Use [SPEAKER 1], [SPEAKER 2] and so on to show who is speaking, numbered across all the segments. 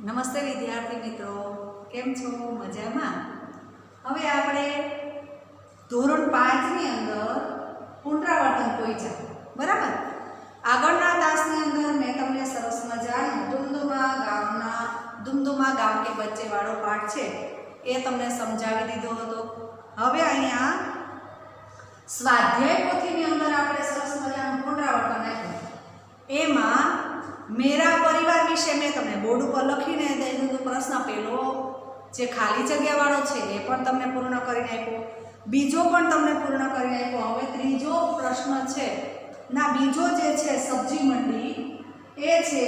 [SPEAKER 1] નમસ્તે વિદ્યાર્થી મિત્રો, કેમ છો? મજામાં? હવે આપણે ધોરણ 5 ની અંદર પુનરાવર્તન પહોંચ્યા, બરાબર? આગળના તાસની અંદર મેં તમને સરસ મજાનું દુમદુમા ગામ કે બચ્ચે વાળો પાઠ છે એ તમને સમજાવી દીધો હતો. હવે અહીંયા સ્વાધ્યાય પોથીની અંદર આપણે સરસ મજાનું પુનરાવર્તન આપ્યું. એમાં मेरा परिवार विषे मैं तमने बोर्ड पर लखीने दई दीधो. प्रश्न पहलो जे खाली जग्या वाळो छे ए पण तमने पूर्ण करीने आप्यो, बीजो पण तमने पूर्ण करीने आप्यो. हवे त्रीजो प्रश्न छे ना, बीजो जे छे सब्जी मंडी ए छे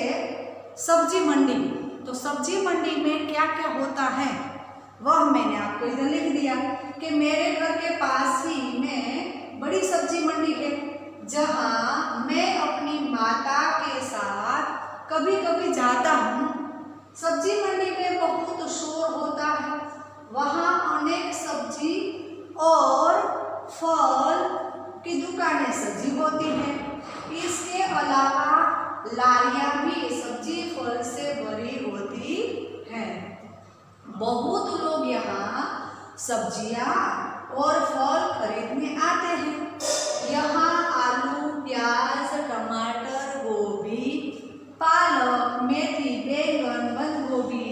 [SPEAKER 1] सब्जी मंडी. तो सब्जी मंडी में क्या क्या होता है वह मैंने आपको इधर लिख दिया कि मेरे घर के पास ही में बड़ी सब्जी मंडी है जहाँ मैं अपनी माता के साथ कभी कभी जाता हूँ. सब्जी मंडी में बहुत शोर होता है, वहाँ अनेक सब्जी और फल की दुकानें सजी होती हैं. इसके अलावा लारियाँ भी सब्जी फल से भरी होती हैं. बहुत लोग यहाँ सब्जियाँ और फल खरीदने आते हैं. यहाँ आलू, प्याज, टमाटर, गोभी, पालक, मेथी, बैंगन, बंद गोभी,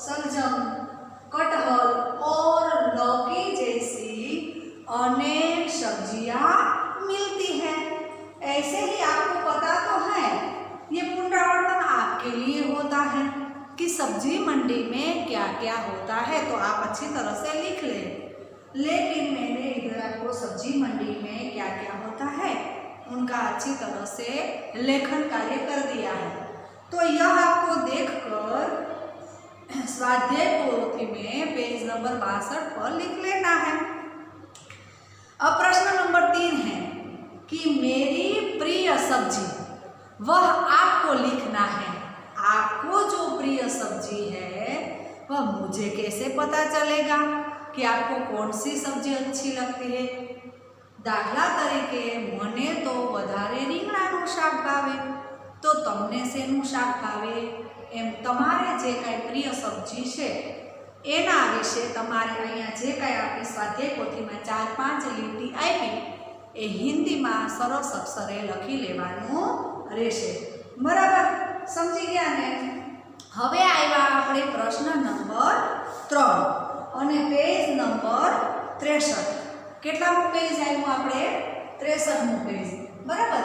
[SPEAKER 1] सलजम, कटहल और लौकी जैसी अनेक सब्जियां मिलती हैं. ऐसे ही आपको पता तो है, ये पुनरावर्तन आपके लिए होता है कि सब्जी मंडी में क्या क्या होता है. तो आप अच्छी तरह से लिख लें. लेकिन मैंने इधर आपको सब्जी मंडी में क्या क्या होता है उनका अच्छी तरह से लेखन कार्य कर दिया है. तो यह आपको देखकर स्वाध्याय पोथी में पेज नंबर 62 पर लिख लेना है. अब प्रश्न नंबर 3 है कि मेरी प्रिय सब्जी, वह आपको लिखना है. आपको जो प्रिय सब्जी है वह मुझे कैसे पता चलेगा कि आपको कौन सी सब्जी अच्छी लगती है. दाखला तरीके मने तो वधारे રીંગણાનું શાક ભાવે, તો તમને શેનું શાક ભાવે? એમ તમારે જે કાંઈ પ્રિય સબ્જી છે એના વિશે તમારે અહીંયા જે કાંઈ આપણી સ્વાધ્યાય પોથીમાં 4-5 લીટી આપી એ હિન્દીમાં સરસ અક્ષરે લખી લેવાનું રહેશે. બરાબર? સમજી ગયા ને? હવે આવ્યા આપણે પ્રશ્ન નંબર 3 અને પેજ નંબર 63. કેટલામું પેજ આવ્યું આપણે? 63મું પેજ. બરાબર?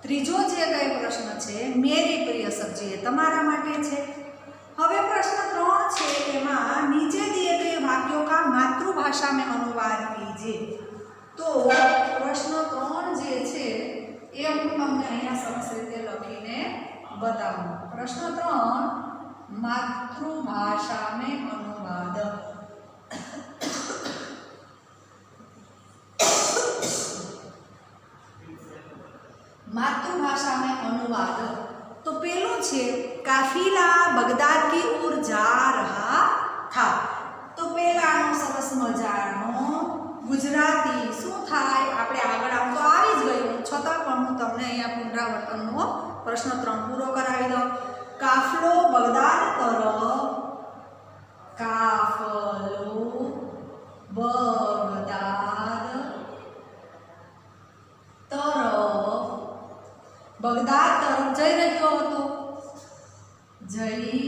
[SPEAKER 1] ત્રીજો જે કઈ પ્રશ્ન છે મેરી પ્રિય સબ્જી એ તમારા માટે છે. હવે પ્રશ્ન 3 છે એમાં નીચે दिए गए वाक्यों का मातृभाषा में अनुवाद कीजिए. તો પ્રશ્ન 3 જે છે એ હું તમને અહીંયા સરસ રીતે લખીને बताऊं. प्रश्न 3 मातृभाषा में अनुवाद. मातृभाषा में अनुवाद. तो पहलू छे काफिला बगदाद की ओर जा रहा था. तो पहलानो सरस मजानो गुजराती શું થાય આપણે આગળ આમ તો આવી જ ગયું, છતાં પણ હું તમને અહીંયા પુનરાવર્તનનો પ્રશ્ન 3 પૂરો કરાવી દઉં. કાફલો બગદાદ તરફ, કાફલો બગદાદ તરફ, બગદાદ તરફ જઈ રહ્યો હતો, જઈ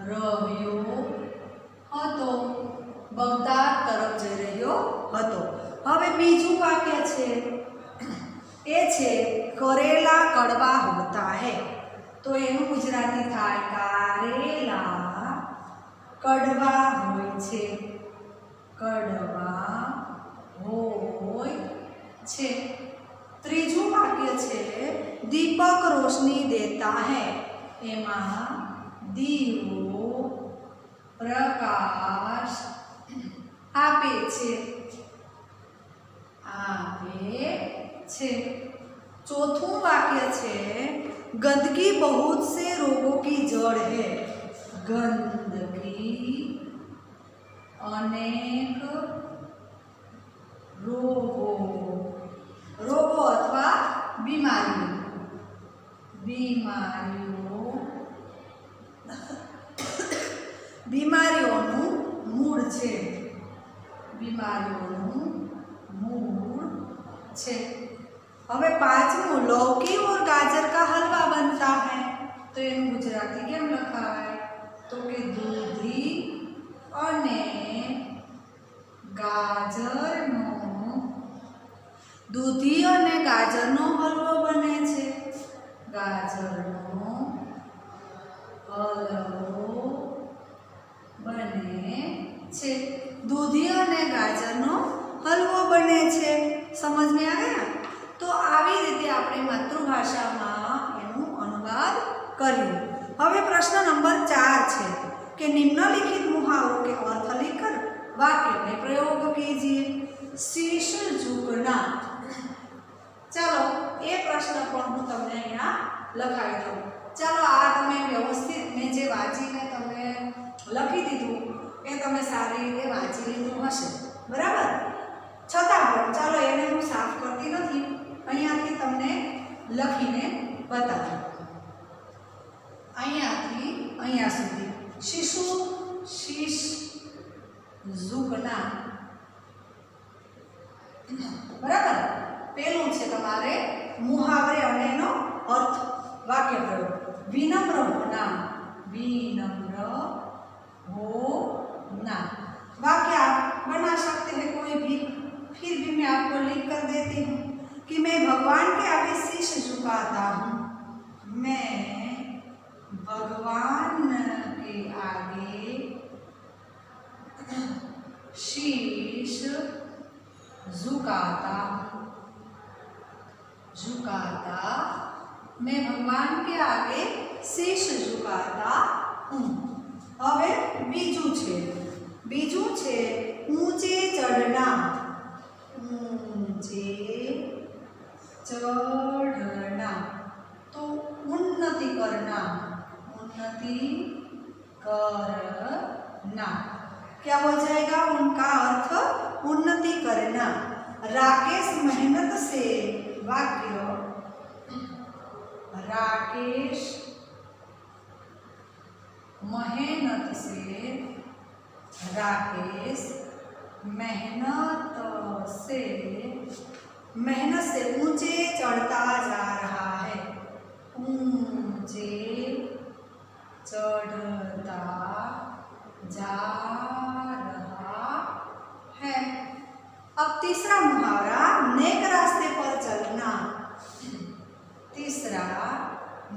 [SPEAKER 1] રહ્યો હતો, બગદાદ તરફ જઈ રહ્યો હતો. હવે બીજું વાક્ય છે એ છે કરેલા કડવા હોતા હે. તો એનું ગુજરાતી થાય કારેલા કડવા હોય છે, કડવા હોય છે. ત્રીજું વાક્ય છે દીપક રોશની દેતા હે. એમાં દીવો પ્રકાશ આપે છે, આપે છે. चौथों वाक्य है गंदगी बहुत से रोगों की जड़ है. गंदगी अनेक रोगों अथवा बीमारियों બીમારીઓનું મૂળ છે, બીમારીઓનું मूल छे। હવે પાંચમું लौकी और गाजर का हलवा बनता है तो એનું ગુજરાતી કેમ લખાય તો કે દૂધી અને ગાજરનો હલવો બને છે, ગાજરનો હલવો બને છે, દૂધી અને ગાજરનો हलवो बने छे। समझ में आ गया। तो આવી રીતે આપણે માતૃભાષામાં એનું અનુવાદ કર્યું। હવે પ્રશ્ન નંબર 4 છે કે निम्नलिखित मुहावरों के अर्थ लिखकर वाक्य में प्रयोग कीजिए। शीश झुकना, चलो ये प्रश्न पण હું તમને અહીંયા લખાવી દઉં। चलो આ તમે વ્યવસ્થિત મેં જે વાંચીને તમને લખી દીધું એ તમે સારી રીતે વાંચી લીધું હશે, બરાબર। छतां पण चालो एने हूँ साफ करती नहीं, अहींयाथी तमने लखीने बतावुं। अहींयाथी अहींया सुधी शिशु शीश झुकना, बराबर। पेलुं छे तमारे मुहावरे अने एनो अर्थ वाक्य प्रयोग। विनम्र होना, विनम्र होना वाक्य आप बना सकते हैं कोई भी। फिर भी मैं आपको लिख कर देती हूँ कि मैं भगवान के आगे शीश झुकाता हूँ, मैं भगवान के आगे शीश झुकाता मैं भगवान के आगे शीश झुकाता हूँ। હવે बीजू छे ऊंचे चढ़ना, ऊंचे चढ़ना तो उन्नति करना, उन्नति करना क्या हो जाएगा उनका अर्थ उन्नति करना। राकेश मेहनत से, वाक्य राकेश मेहनत से, राकेश मेहनत से ऊंचे चढ़ता जा रहा है, ऊंचे चढ़ता जा रहा है। अब तीसरा मुहावरा नेक रास्ते पर चलना, तीसरा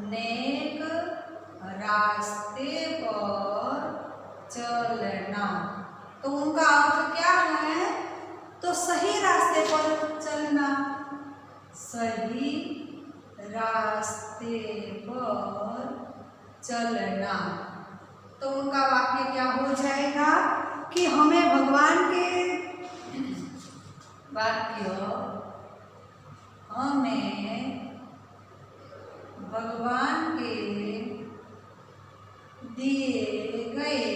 [SPEAKER 1] नेक रास्ते पर चलना तो उनका अर्थ क्या है तो सही रास्ते पर चलना, सही रास्ते पर चलना तो उनका वाक्य क्या हो जाएगा कि हमें भगवान के वाक्य हमें भगवान के दिए गए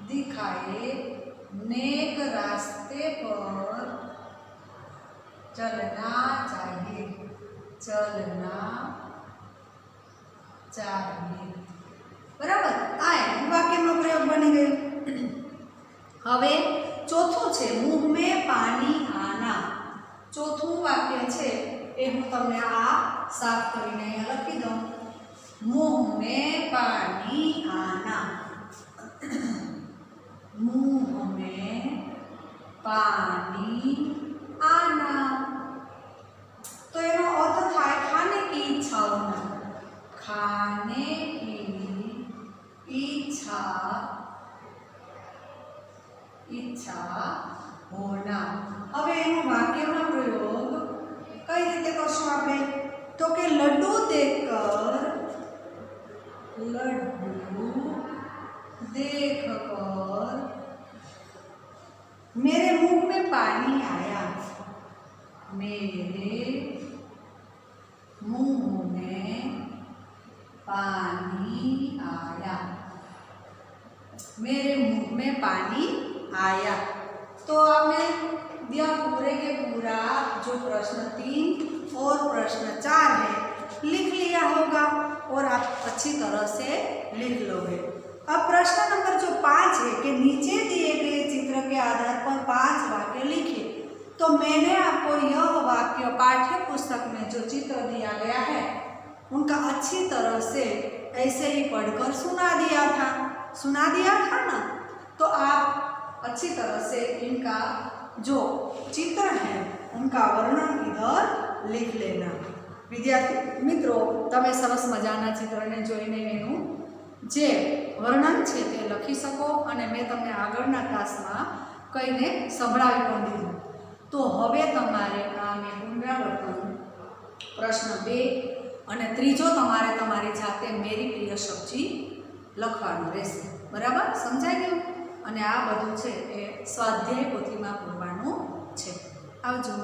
[SPEAKER 1] दिखाए नेक रास्ते पर चलना चाहिए, बराबर। आ वाक्य में प्रयोग बनी गयो। हवे चौथुं छे मुंह में पानी आना, चौथुं वाक्य छे ए हूँ तमने आ साफ करीने अहींया लखी दऊं। मुंह में पानी आना, मुंह में पानी आना तो एनो अर्थ थाय खाने की इच्छा होना, खाने की इच्छा होना। हवे एनो वाक्यमां प्रयोग कई रीते करशुं आपणे तो के लड्डू देखकर मेरे मुंह में पानी आया, मेरे मुंह में पानी आया, मेरे मुंह में पानी आया तो हमें यह पूरे के पूरा जो प्रश्न 3 और प्रश्न 4 है लिख लिया होगा और आप अच्छी तरह से लिख लोगे। अब प्रश्न नंबर जो 5 है कि नीचे दिए गए चित्र के आधार पर 5 वाक्य लिखिए। तो मैंने आपको यह वाक्य पाठ्य पुस्तक में जो चित्र दिया गया है उनका अच्छी तरह से ऐसे ही पढ़कर सुना दिया था ना। तो आप अच्छी तरह से इनका जो चित्र है उनका वर्णन इधर लिख लेना। विद्यार्थी मित्रों, तमे सरस मजाना चित्रने जोईने एनुं जे वर्णन छे ते लखी शको अने मैं तमने आगळना क्लासमां कहीने संभळावी पण दीधुं। तो हवे तमारे आ मैं पुनरावर्तन प्रश्न 2 अने त्रीजो तमारे तमारी जाते मेरी प्रिय सब्जी लखवानुं रहेशे। बराबर समजाई गयुं? अने आ बधुं छे ए स्वाध्याय पोथीमां पूरवानुं छे। आवजो।